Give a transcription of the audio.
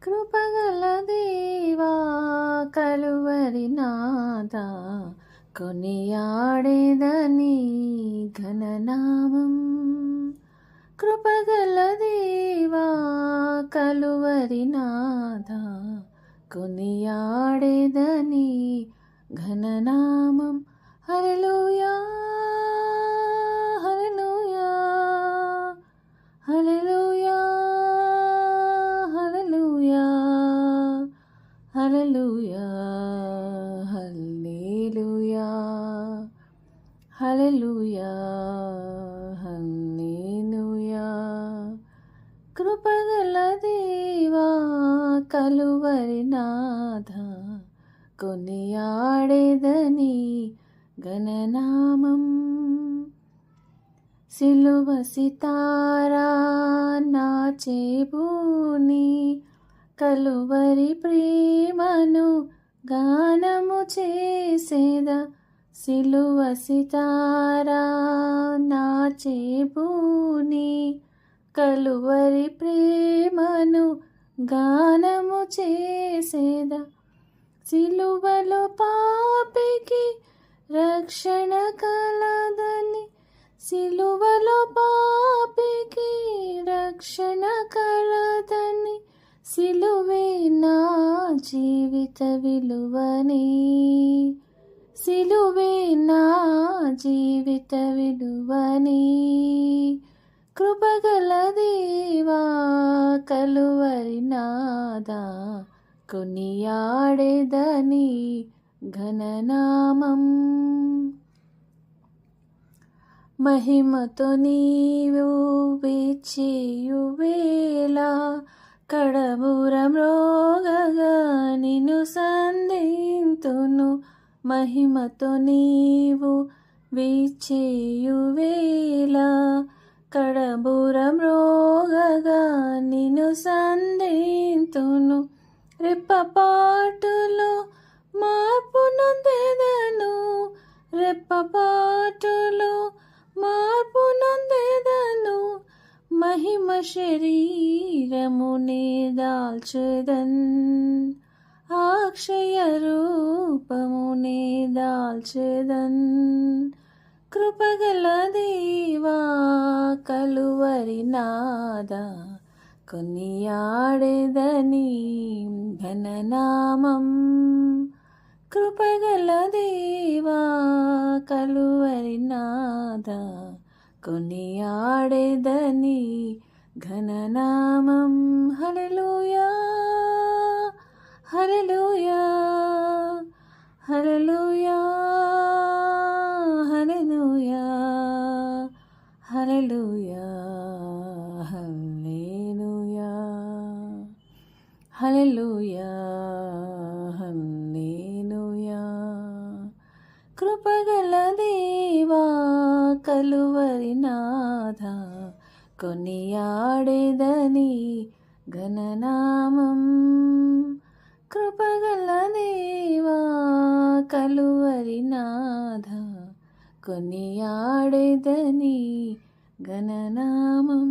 కృపగల దేవా కలువరి నాథ కొనియాడేదని ఘననామం. కృపగల దేవా కలువరి నాథ కొనియాడేదని ఘననామం. హల్లెలూయా హల్లెలూయా హల్లెలూయా హల్లెలూయా హల్లెలూయా హల్లెలూయా హల్లెలూయా హల్లెలూయా. కృపగల దేవా కలువరి నాథ కొనియాడేదని ఘననామం. సిలువ సితారా నాచేబూని కలువరి ప్రేమను గానము చేసేదా. సిలువ సితారా నాచేబూని కలువరి ప్రేమను గానము చేసేదా. సిలువలో పాపికి రక్షణ కలదని, సిలువలో పాపికి రక్షణ కలదని, సిలువే నా జీవిత విలువని, సిలువే నా జీవిత విలువని. కృపగల దేవా కలువరి నాథ కొనియాడేదని ఘననామం. మహిమతో నీవు వేచేయు వేళ కడబూర మ్రోగగా నిన్ను సంధింతును. మహిమతో నీవు వేచేయు వేళ కడబూర మ్రోగగా నిన్ను సంధింతును. రెప్పపాటులో మార్పు నొందెదను, రెప్పపాటులో మార్పు నొందెదను. మహిమ శరీరమునే దాల్చెదన్, అక్షయ రూపమునే దాల్చెదన్. కృపగల దేవా కలువరి నాథ కొనియాడేదని ఘననామం. కృపగల దేవా కలువరి నాథ కొనియాడేదని ఘననామం. హల్లెలూయా హల్లెలూయా హల్లెలూయా హల్లెలూయా హల్లెలూయా హల్లెలూయా హల్లెలూయా హల్లెలూయా. కృపగల దేవా కలువరి నాథ కొనియాడేదని ఘననామం. కృపగల దేవా కలువరి నాథ కొనియాడేదని ఘననామం.